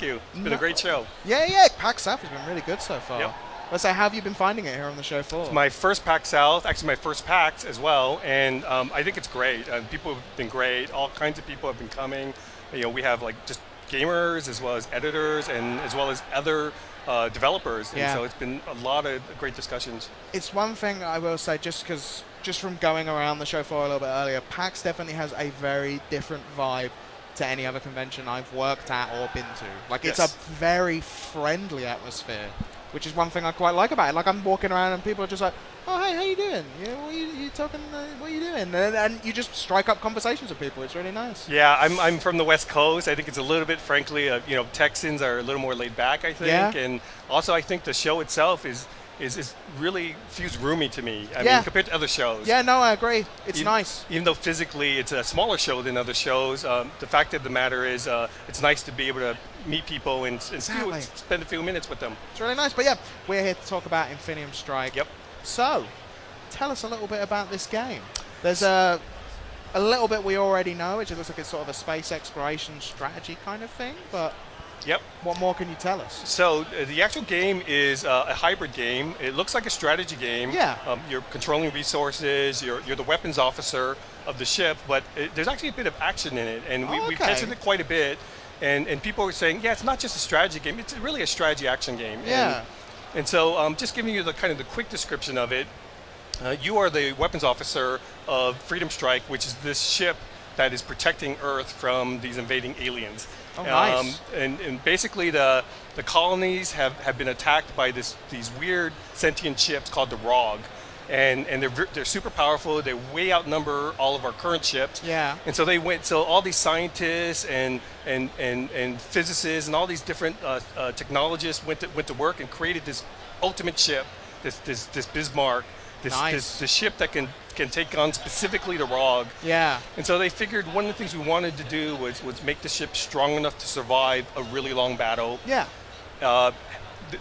thank you. It's been a great show. Yeah. PAX South has been really good so far. Yep. Let's say, how have you been finding it here on the show floor? It's my first PAX South, actually my first PAX as well, and I think it's great. People have been great. All kinds of people have been coming. We have like just gamers as well as editors and as well as other developers, and so it's been a lot of great discussions. It's one thing I will say, just from going around the show floor a little bit earlier, PAX definitely has a very different vibe to any other convention I've worked at or been to. Like, it's a very friendly atmosphere, which is one thing I quite like about it. Like, I'm walking around and people are just like, oh, hey, how you doing? What are you talking, what are you doing? And you just strike up conversations with people. It's really nice. Yeah, I'm from the West Coast. I think it's a little bit, frankly, Texans are a little more laid back, I think. Yeah. And also, I think the show itself is really feels roomy to me. I mean, compared to other shows. Yeah, no, I agree. It's nice. Even though physically it's a smaller show than other shows, the fact of the matter is it's nice to be able to meet people and spend a few minutes with them. It's really nice. But yeah, we're here to talk about Infinium Strike. Yep. So, tell us a little bit about this game. There's a little bit we already know, which it looks like it's sort of a space exploration strategy kind of thing, but what more can you tell us? So the actual game is a hybrid game. It looks like a strategy game. Yeah. You're controlling resources. You're the weapons officer of the ship, but there's actually a bit of action in it, and we've tested it quite a bit. And people are saying, yeah, it's not just a strategy game. It's really a strategy action game. Yeah. And so just giving you the kind of the quick description of it, you are the weapons officer of Freedom Strike, which is this ship that is protecting Earth from these invading aliens. Oh, nice. And basically the colonies have been attacked by these weird sentient ships called the ROG. And they're super powerful. They way outnumber all of our current ships. Yeah. And so so all these scientists and physicists and all these different technologists went to work and created this ultimate ship, this Bismarck, this ship that can take on specifically the ROG. Yeah. And so they figured one of the things we wanted to do was make the ship strong enough to survive a really long battle. Yeah.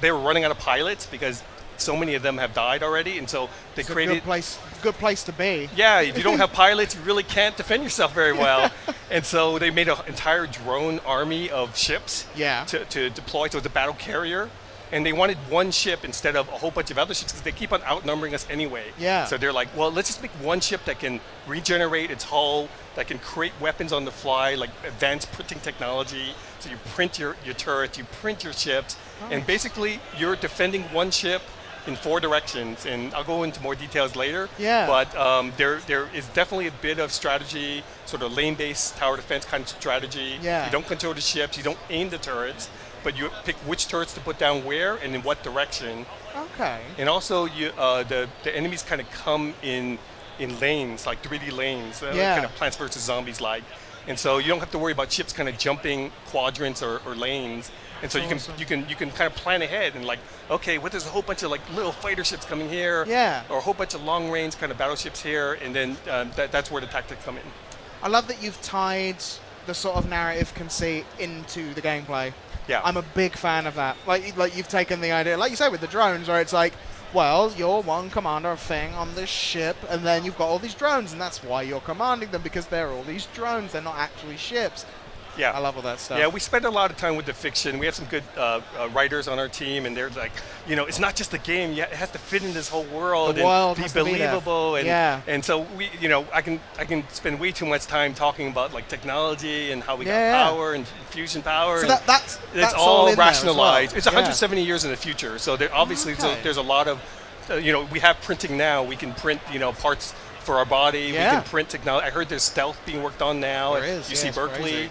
They were running out of pilots because so many of them have died already, and so they created a good place to be. Yeah, if you don't have pilots, you really can't defend yourself very well. And so they made an entire drone army of ships to deploy. So it's a battle carrier. And they wanted one ship instead of a whole bunch of other ships because they keep on outnumbering us anyway. Yeah. So they're like, well, let's just make one ship that can regenerate its hull, that can create weapons on the fly, like advanced printing technology. So you print your turrets, you print your ships, and basically you're defending one ship in 4 directions. And I'll go into more details later. Yeah. But there is definitely a bit of strategy, sort of lane-based tower defense kind of strategy. Yeah. You don't control the ships, you don't aim the turrets, but you pick which turrets to put down where and in what direction. Okay. And also, the enemies kind of come in lanes, like 3D lanes, kind of Plants vs. Zombies like. And so you don't have to worry about ships kind of jumping quadrants or lanes. And so you can kind of plan ahead and like, okay, well, there's a whole bunch of like little fighter ships coming here, or a whole bunch of long range kind of battleships here, and then that's where the tactics come in. I love that you've tied the sort of narrative conceit into the gameplay. Yeah. I'm a big fan of that. Like you've taken the idea, like you say with the drones, where it's like, well, you're one commander thing on this ship, and then you've got all these drones, and that's why you're commanding them, because they're all these drones. They're not actually ships. Yeah. I love all that stuff. Yeah, we spend a lot of time with the fiction. We have some good writers on our team, and they're like, it's not just a game. Yeah, it has to fit in this whole world and be believable. And so we, I can spend way too much time talking about like technology and how we got power and fusion power. So and that's all rationalized. Well. It's 170 years in the future, so there obviously there's a lot of, we have printing now. We can print parts for our body. We can print technology. I heard there's stealth being worked on now at UC Berkeley.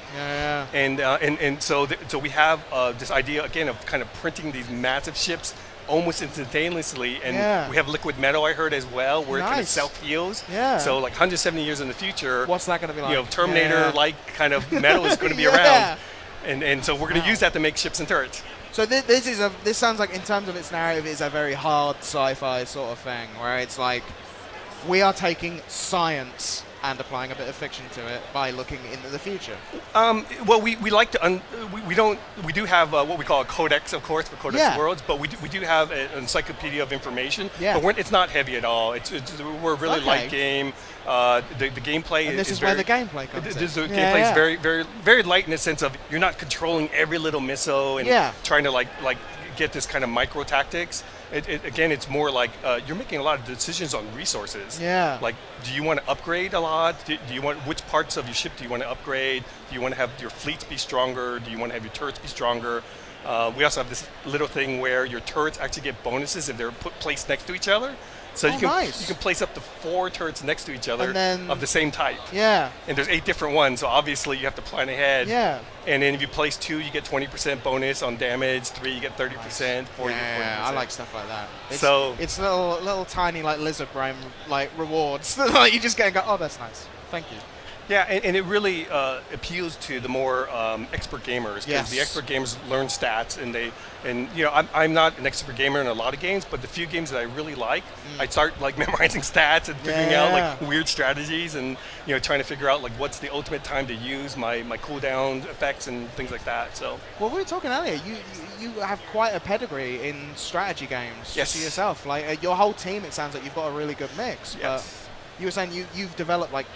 And so we have this idea again of kind of printing these massive ships almost instantaneously, and we have liquid metal, I heard, as well, where it kind of self-heals. So like 170 years in the future, what's that going to be like? Terminator-like kind of metal is going to be around, and so we're going to use that to make ships and turrets. So this sounds like, in terms of its narrative, is a very hard sci-fi sort of thing, where it's like, we are taking science and applying a bit of fiction to it by looking into the future? Well, we like to we do have what we call a Codex, of course, for Codex Worlds, but we do have an encyclopedia of information. Yeah. But it's not heavy at all. We're a really light game. The gameplay and this is where the gameplay comes in. The gameplay is very, very, very light in the sense of you're not controlling every little missile and trying to like get this kind of micro tactics. Again, it's more like you're making a lot of decisions on resources. Yeah. Like, do you want to upgrade a lot? Do you want, which parts of your ship do you want to upgrade? Do you want to have your fleets be stronger? Do you want to have your turrets be stronger? We also have this little thing where your turrets actually get bonuses if they're placed next to each other. So you can place up to 4 turrets next to each other of the same type. Yeah. And there's 8 different ones, so obviously you have to plan ahead. Yeah. And then if you place 2, you get 20% bonus on damage. 3, you get 30%. 4, you get 40%. I like stuff like that. It's little tiny like lizard brain like rewards that like you just get and go, oh, that's nice. Thank you. Yeah, and it really appeals to the more expert gamers, because the expert gamers learn stats, and you know, I'm not an expert gamer in a lot of games, but the few games that I really like, I start like memorizing stats and figuring out like weird strategies, and you know, trying to figure out like what's the ultimate time to use my cooldown effects and things like that. So well, we were talking earlier. You have quite a pedigree in strategy games. Yes. To yourself, like your whole team. It sounds like you've got a really good mix. Yes. But you were saying you've developed like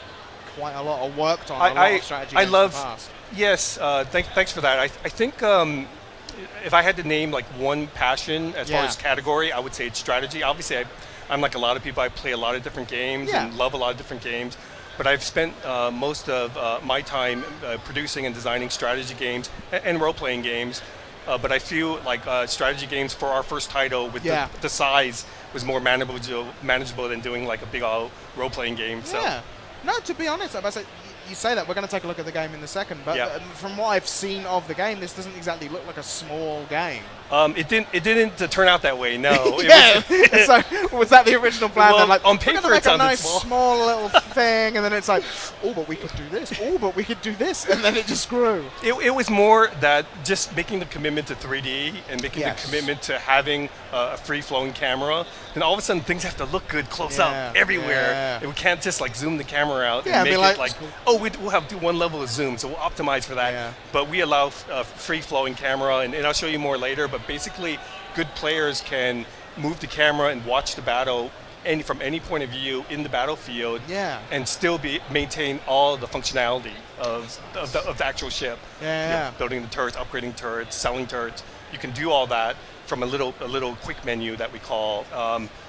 quite a lot, or worked on a lot of strategy games in the past. Yes, thanks for that. I think if I had to name like one passion as far as category, I would say it's strategy. Obviously, I'm like a lot of people. I play a lot of different games and love a lot of different games. But I've spent most of my time producing and designing strategy games and role-playing games. But I feel like strategy games for our first title with the size was more manageable than doing like a big role-playing game. So. Yeah. No, to be honest, you say that, we're going to take a look at the game in a second, but from what I've seen of the game, this doesn't exactly look like a small game. It didn't turn out that way, no. So was that the original plan? Well, like, on paper it sounded nice small little thing, and then it's like, oh, but we could do this. Oh, but we could do this, and then it just grew. It was more that just making the commitment to 3D and making the commitment to having a free-flowing camera, then all of a sudden things have to look good close up everywhere. And we can't just like zoom the camera out and make it like, oh, we'll have to do one level of zoom, so we'll optimize for that. But we allow free-flowing camera, and I'll show you more later, but basically good players can move the camera and watch the battle from any point of view in the battlefield and still maintain all the functionality of the actual ship. You know, building the turrets, upgrading turrets, selling turrets. You can do all that from a little quick menu that we call,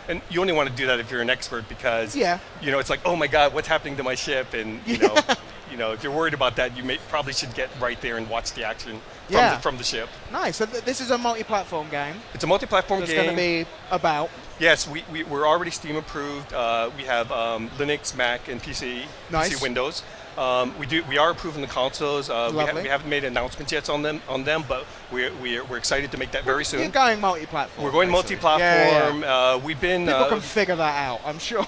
and you only want to do that if you're an expert, because you know, it's like, oh my god, what's happening to my ship, and you know, if you're worried about that, you probably should get right there and watch the action from the ship. Nice. So this is a multi-platform game. It's a multi-platform game. It's going to be about. Yes, we're already Steam approved. We have Linux, Mac, and PC. Nice. PC Windows. We are approving the consoles. We haven't made announcements yet on them, but we're excited to make that very soon. You're going multi-platform. We're going multi-platform. We've been people can figure that out, I'm sure.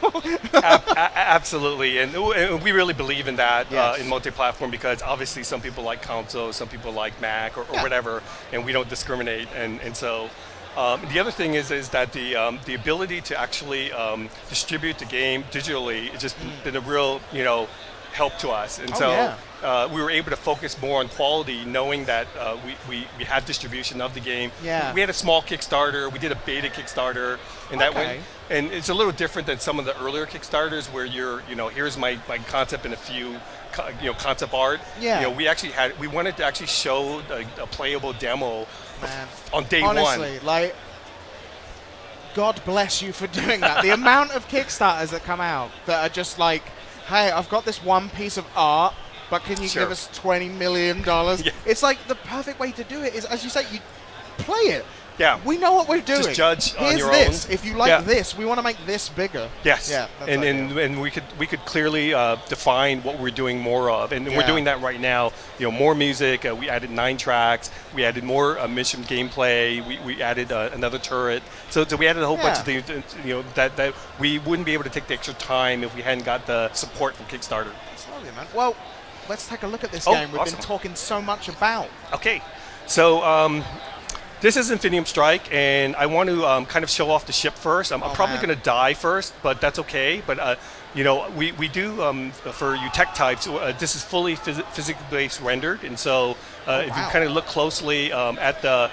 Absolutely, and we really believe in that in multi-platform, because obviously some people like console, some people like Mac or whatever, and we don't discriminate, and so. The other thing is that the ability to actually distribute the game digitally has just been a real help to us, and we were able to focus more on quality, knowing that we had distribution of the game. We had a small Kickstarter, we did a beta Kickstarter, and that went. And it's a little different than some of the earlier Kickstarters where here's my concept and a few concept art. We wanted to actually show a playable demo on day one. Honestly, like, God bless you for doing that. The amount of Kickstarters that come out that are just like, hey, I've got this one piece of art, but can you give us $20 million? It's like the perfect way to do it is, as you say, you play it. Yeah. We know what we're doing. Just judge on your this. own. If you like this, we want to make this bigger. Yes. Yeah. And we could clearly define what we're doing more of, and we're doing that right now. More music. We added 9 tracks. We added more mission gameplay. We added another turret. So we added a whole bunch of things. That we wouldn't be able to take the extra time if we hadn't got the support from Kickstarter. That's lovely, man. Well, let's take a look at this game we've been talking so much about. Okay. So. This is Infinium Strike, and I want to kind of show off the ship first. I'm probably going to die first, but that's okay. But you know, we do for you tech types. This is fully physically-based rendered, and so if you kind of look closely at the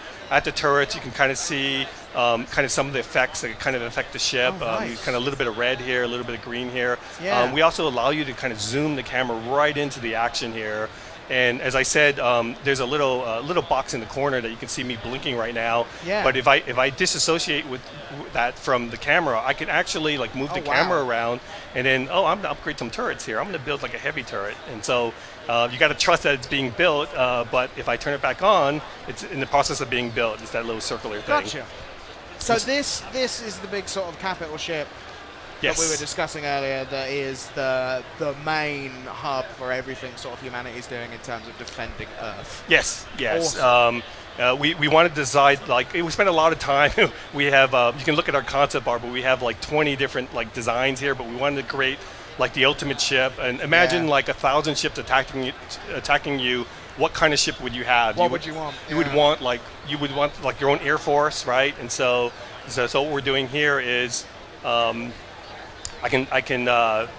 turrets, you can kind of see kind of some of the effects that kind of affect the ship. Nice. Kind of a little bit of red here, a little bit of green here. Yeah. We also allow you to kind of zoom the camera right into the action here. And as I said, there's a little box in the corner that you can see me blinking right now. Yeah. But if I disassociate with that from the camera, I can actually like move the camera around, and then I'm gonna upgrade some turrets here. I'm gonna build like a heavy turret, and so you got to trust that it's being built. But if I turn it back on, it's in the process of being built. It's that little circular thing. Gotcha. So this is the big sort of capital ship. Yes. That we were discussing earlier, that is the main hub for everything sort of humanity is doing in terms of defending Earth. Yes, yes. Awesome. We wanted to design, like, we spent a lot of time. We have, you can look at our concept art, but we have like 20 different like designs here, but we wanted to create like the ultimate ship. And imagine like 1,000 ships attacking you. What kind of ship would you have? What would you want? You would want like your own air force, right? And so what we're doing here is I can let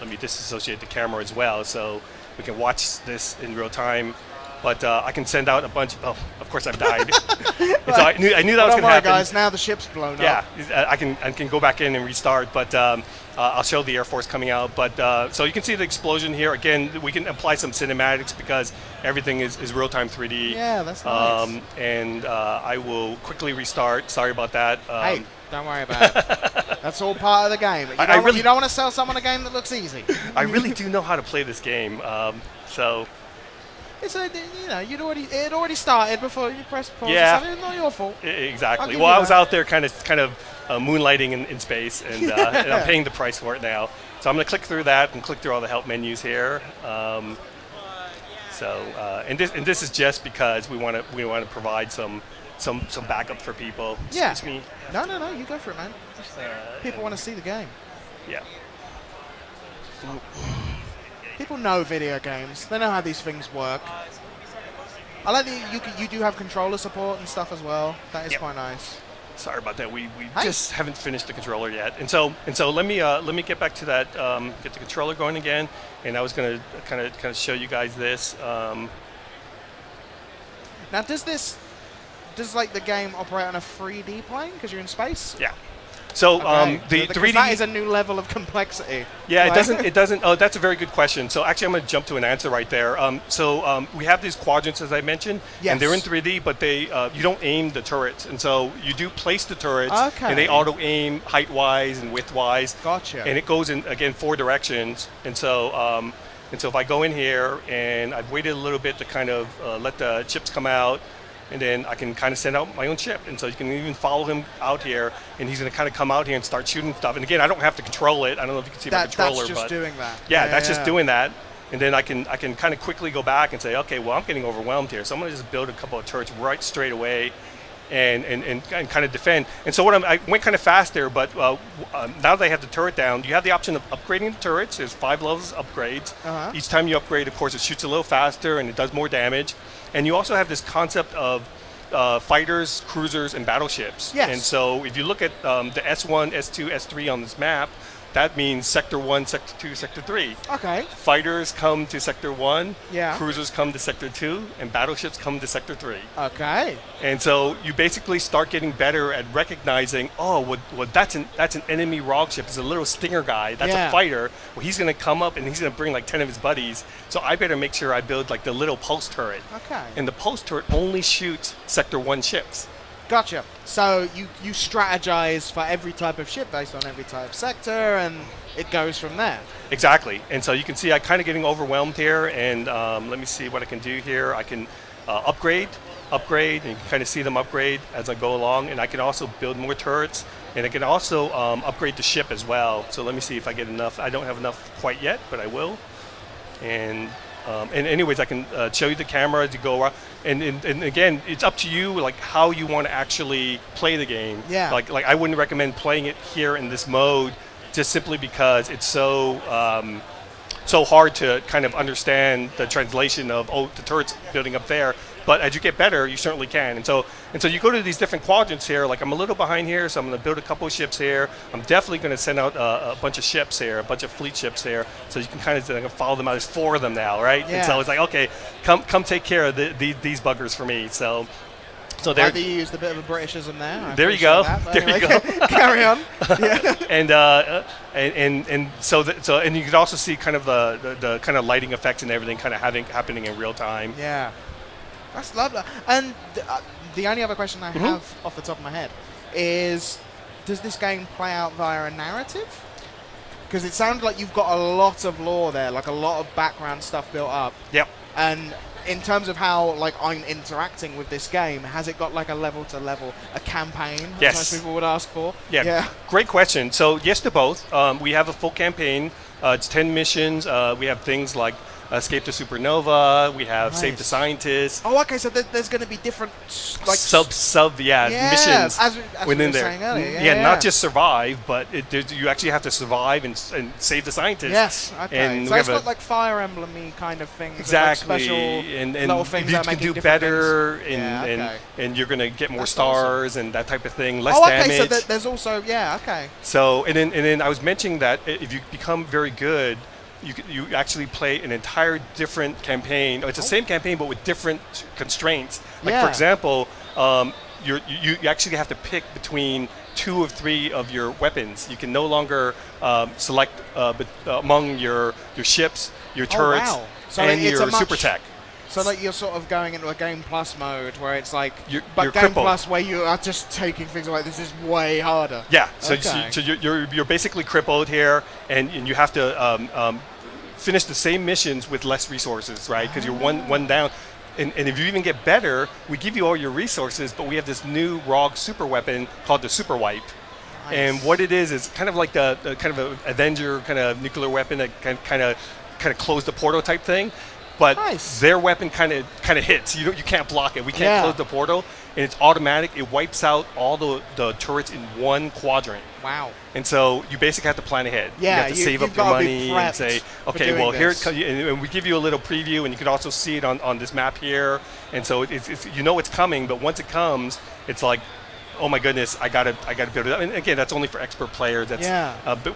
me disassociate the camera as well, so we can watch this in real time. But I can send out a bunch. Oh, of course I've died. So I knew that was going to happen. Guys, now the ship's blown up. Yeah, I can go back in and restart, but I'll show the Air Force coming out. But so you can see the explosion here. Again, we can apply some cinematics because everything is real-time 3D. Yeah, that's nice. And I will quickly restart. Sorry about that. Hey, don't worry about it. That's all part of the game. You don't want to sell someone a game that looks easy. I really do know how to play this game. So. It's it already started before you pressed pause. Yeah, it's not your fault. Exactly. Well, I was out there kind of moonlighting in space, and, and I'm paying the price for it now. So I'm going to click through that and click through all the help menus here. And this is just because we want to provide some backup for people. Yeah. Excuse me. No, you go for it, man. People want to see the game. Yeah. People know video games. They know how these things work. I like that you do have controller support and stuff as well. That is quite nice. Sorry about that. We just haven't finished the controller yet. And so let me get back to that. Get the controller going again. And I was going to kind of show you guys this. Now, does like the game operate on a 3D plane because you're in space? Yeah. So the 3D, that is a new level of complexity. Yeah, it doesn't. Oh, that's a very good question. So actually, I'm going to jump to an answer right there. We have these quadrants, as I mentioned, and they're in 3D, but they you don't aim the turrets, and so you do place the turrets, and they auto aim height-wise and width-wise. Gotcha. And it goes in again 4 directions, and so if I go in here and I've waited a little bit to kind of let the chips come out. And then I can kind of send out my own ship. And so you can even follow him out here, and he's going to kind of come out here and start shooting stuff. And again, I don't have to control it. I don't know if you can see my controller. That's just doing that. Yeah, that's just doing that. And then I can kind of quickly go back and say, okay, well, I'm getting overwhelmed here. So I'm going to just build a couple of turrets right straight away and kind of defend. And so I went kind of fast there, but now that I have the turret down, you have the option of upgrading the turrets. There's 5 levels of upgrades. Each time you upgrade, of course, it shoots a little faster and it does more damage. And you also have this concept of fighters, cruisers, and battleships. Yes. And so if you look at the S1, S2, S3 on this map, that means Sector 1, Sector 2, Sector 3. Okay. Fighters come to Sector 1, yeah. Cruisers come to Sector 2, and battleships come to Sector 3. Okay. And so you basically start getting better at recognizing, that's an enemy ROG ship. It's a little Stinger guy. That's a fighter. Well, he's going to come up and he's going to bring like 10 of his buddies. So I better make sure I build like the little pulse turret. Okay. And the pulse turret only shoots Sector 1 ships. Gotcha. So you strategize for every type of ship based on every type of sector, and it goes from there. Exactly. And so you can see I'm kind of getting overwhelmed here, and let me see what I can do here. I can upgrade, and you can kind of see them upgrade as I go along, and I can also build more turrets, and I can also upgrade the ship as well. So let me see if I get enough. I don't have enough quite yet, but I will. And anyways, I can show you the camera as you go around. And again, it's up to you, like how you want to actually play the game. Yeah. Like I wouldn't recommend playing it here in this mode, just simply because it's so hard to kind of understand the translation of the turret's building up there. but as you get better, you certainly can. And so you go to these different quadrants here. Like, I'm a little behind here, so I'm going to build a couple of ships here. I'm definitely going to send out a bunch of ships here, a bunch of fleet ships here, so you can kind of follow them out. There's 4 of them now, right? Yeah. And so it's like, okay, come take care of these buggers for me. So there. Either you used a bit of a Britishism there. There you go. There you go. Carry on. Yeah. And so you could also see kind of the kind of lighting effects and everything kind of happening in real time. Yeah. That's lovely. And the only other question I have off the top of my head is, does this game play out via a narrative? Because it sounds like you've got a lot of lore there, like a lot of background stuff built up. Yep. And in terms of how like I'm interacting with this game, has it got like a level to level, a campaign, yes, as most people would ask for? Yeah. Great question. So yes to both. We have a full campaign. It's 10 missions. We have things like Escape to Supernova. We have Save the Scientists. Oh, okay. So there's going to be different like sub missions as within we were there. saying earlier. Yeah, not just survive, but you actually have to survive and save the scientists. Yes. Okay. And so it's got like Fire Emblem-y kind of things. Exactly. Like special and little things you that can make do better, and you're going to get more That's stars and that type of thing. Less damage. damage. So there's also okay. So and then I was mentioning that if you become very good, you actually play an entire different campaign. It's the same campaign, but with different constraints. Like for example, you actually have to pick between 2 of 3 of your weapons. You can no longer select among your ships, your turrets, and your super tech. So like you're sort of going into a Game Plus mode where it's like, you're Game crippled. Plus where you are just taking things away. This is way harder. Yeah. So you're basically crippled here, and you have to finish the same missions with less resources, right? Because you're one down. And if you even get better, we give you all your resources, but we have this new ROG super weapon called the Super Wipe. Nice. And what it is kind of like the kind of an Avenger kind of nuclear weapon that kind of close the portal type thing. But their weapon kind of hits. You can't block it. We can't close the portal, and it's automatic. It wipes out all the turrets in one quadrant. Wow. And so you basically have to plan ahead. Yeah, you have to save up your money and say, okay, well, here it comes. And we give you a little preview, and you can also see it on this map here. And so it's it's coming, but once it comes, it's like, oh my goodness, I gotta build it up. And again, that's only for expert players. That's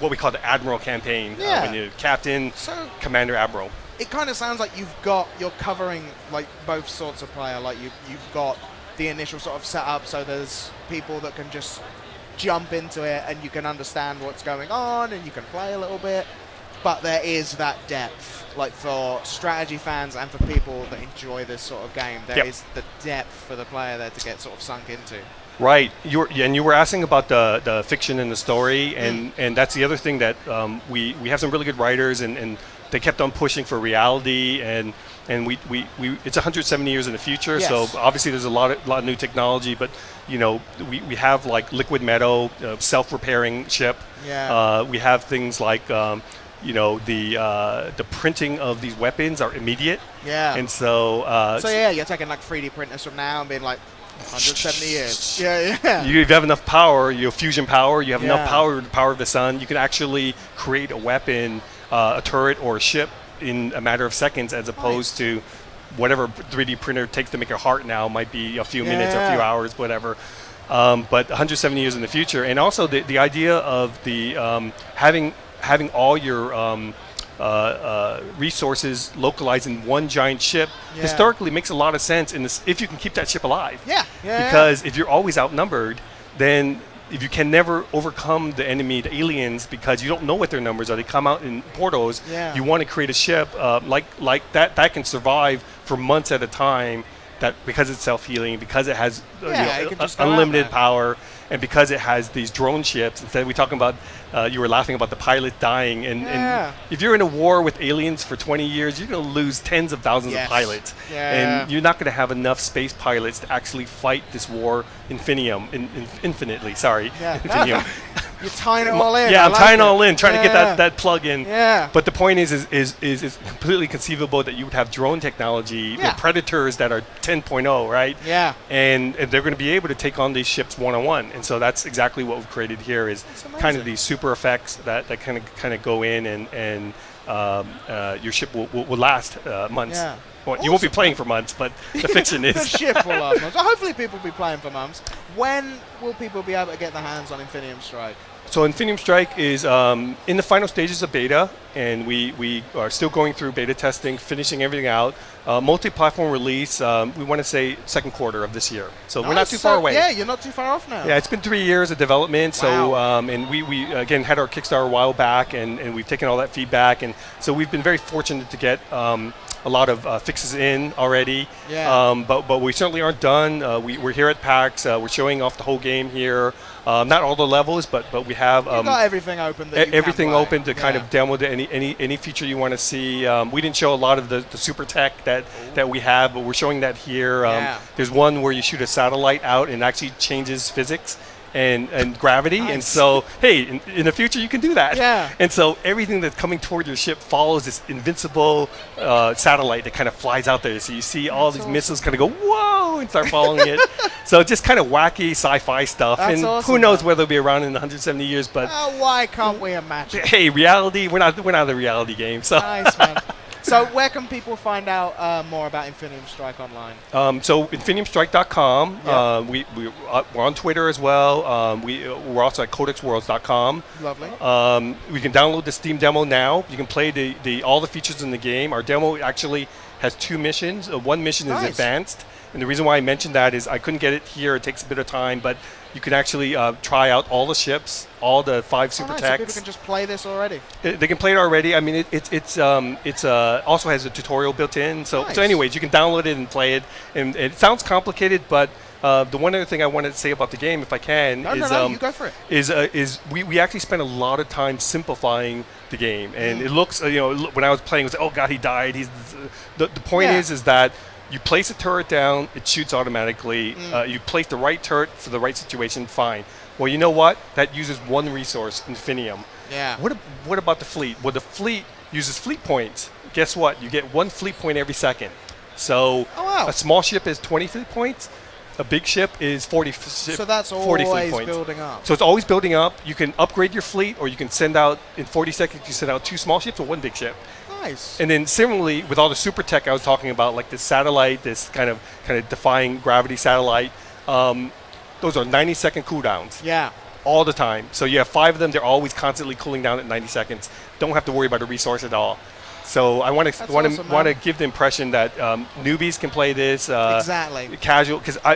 what we call the Admiral campaign. When you're Captain, Commander, Admiral. It kind of sounds like you're covering like both sorts of player. Like you've got the initial sort of setup, so there's people that can just jump into it and you can understand what's going on and you can play a little bit. But there is that depth, like for strategy fans and for people that enjoy this sort of game. There is the depth for the player there to get sort of sunk into. Right. You were asking about the fiction and the story, and that's the other thing that we have some really good writers, and they kept on pushing for reality, and we it's 170 years in the future, so obviously there's a lot of new technology, but we have like liquid metal, self-repairing ship. We have things like the printing of these weapons are immediate. And so you're taking like 3D printers from now and being like 170 years. You have enough power, you have fusion power, you have enough power, the power of the sun, you can actually create a weapon, a turret or a ship in a matter of seconds, as opposed to whatever 3D printer takes to make a heart now might be a few minutes or a few hours, whatever. But 170 years in the future, and also the idea of the having all your resources localized in one giant ship historically makes a lot of sense in this, if you can keep that ship alive. Because if you're always outnumbered, then if you can never overcome the enemy, the aliens, because you don't know what their numbers are, they come out in portals. You want to create a ship like that can survive for months at a time. That because it's self-healing, because it has unlimited power, and because it has these drone ships. Instead, we're talking about you were laughing about the pilot dying, and if you're in a war with aliens for 20 years, you're going to lose tens of thousands of pilots, and you're not going to have enough space pilots to actually fight this war infinitely. Sorry, Infinium. You're tying it all in. I'm tying it all in, trying to get that plug in. But the point is completely conceivable that you would have drone technology, predators that are 10.0, right? And they're going to be able to take on these ships one-on-one. And so that's exactly what we've created here, is kind of these super effects that kind of go in and your ship will last months. Yeah. Well, Awesome. you won't be playing for months, but the fiction is. The ship will last months. So hopefully people will be playing for months. When will people be able to get their hands on Infinium Strike? So Infinium Strike is in the final stages of beta, and we are still going through beta testing, finishing everything out. Multi-platform release, we want to say second quarter of this year. So we're not too far away. Yeah, you're not too far off now. Yeah, it's been 3 years of development. So Wow. and we again had our Kickstarter a while back, and we've taken all that feedback, and so we've been very fortunate to get a lot of fixes in already. Yeah. But we certainly aren't done. We're here at PAX. We're showing off the whole game here. Not all the levels, but we have You've got everything open. That you everything can play. open to kind of demo to any feature you want to see. We didn't show a lot of the super tech that we have, but we're showing that here. There's one where you shoot a satellite out and actually changes physics and gravity. Nice. And so, hey, in the future you can do that. Yeah. And so everything that's coming toward your ship follows this invincible satellite that kind of flies out there. So you see all these missiles kind of go, whoa, and start following it. So just kind of wacky sci-fi stuff. That's and awesome, who knows whether it'll be around in 170 years, but why can't we imagine? hey, reality, we're not a reality game. So. Nice, man. So where can people find out more about Infinium Strike online? So infiniumstrike.com. Yeah. We're on Twitter as well. We're also at codexworlds.com. Lovely. We can download the Steam demo now. You can play all the features in the game. Our demo actually has 2 missions. One mission is advanced. And the reason why I mentioned that is I couldn't get it here. It takes a bit of time, but you can actually try out all the ships, all the 5 super nice. techs. So people can just play this already. They can play it already. I mean, it's also has a tutorial built in. So anyways, you can download it and play it. And it sounds complicated, but the one other thing I wanted to say about the game, if I can, you go for it. Is we actually spent a lot of time simplifying the game, and it looks when I was playing, it was oh god, he died. The point is that you place a turret down, it shoots automatically. You place the right turret for the right situation, fine. Well, you know what? That uses one resource, Infinium. Yeah. What about the fleet? Well, the fleet uses fleet points. Guess what? You get 1 fleet point every second. So a small ship is 20 fleet points. A big ship is 40. So that's 40 always fleet points. building up. So it's always building up. You can upgrade your fleet, or you can send out in 40 seconds. You send out 2 small ships or 1 big ship. Nice. And then similarly, with all the super tech I was talking about, like this satellite, this kind of defying gravity satellite, those are 90-second cooldowns. Yeah. All the time. So you have 5 of them. They're always constantly cooling down at 90 seconds. Don't have to worry about a resource at all. So I want to give the impression that newbies can play this. Exactly. Casual, because I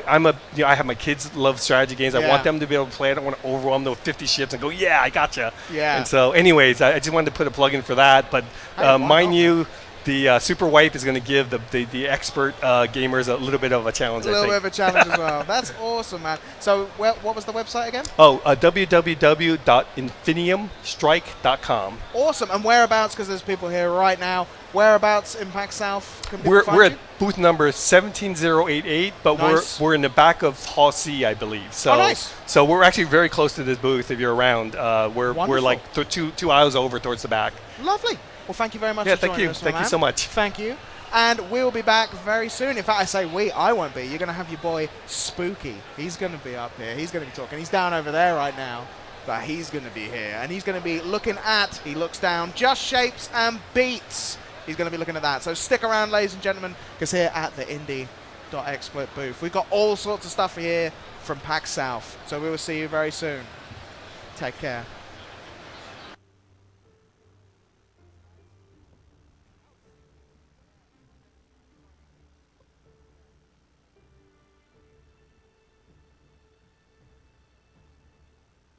have my kids love strategy games. I want them to be able to play. I don't want to overwhelm them with 50 ships and go, yeah, I gotcha. Yeah. And so, anyways, I just wanted to put a plug in for that. But mind you, the Super Wipe is going to give the expert gamers a little bit of a challenge. A little bit of a challenge as well. That's awesome, man. So what was the website again? www.infiniumstrike.com. Awesome. And whereabouts, because there's people here right now, whereabouts in PAX South can people find we're you? at booth number 17088, but we're in the back of Hall C, I believe. So nice. So we're actually very close to this booth if you're around. We're like two aisles over towards the back. Lovely. Well, thank you very much for joining us, Thank you so much. Thank you. And we'll be back very soon. In fact, I say we, I won't be. You're going to have your boy Spooky. He's going to be up here. He's going to be talking. He's down over there right now, but he's going to be here. And he's going to be looking at, he looks down, just shapes and beats. He's going to be looking at that. So stick around, ladies and gentlemen, because here at the Indie.XSplit booth, we've got all sorts of stuff here from PAX South. So we will see you very soon. Take care.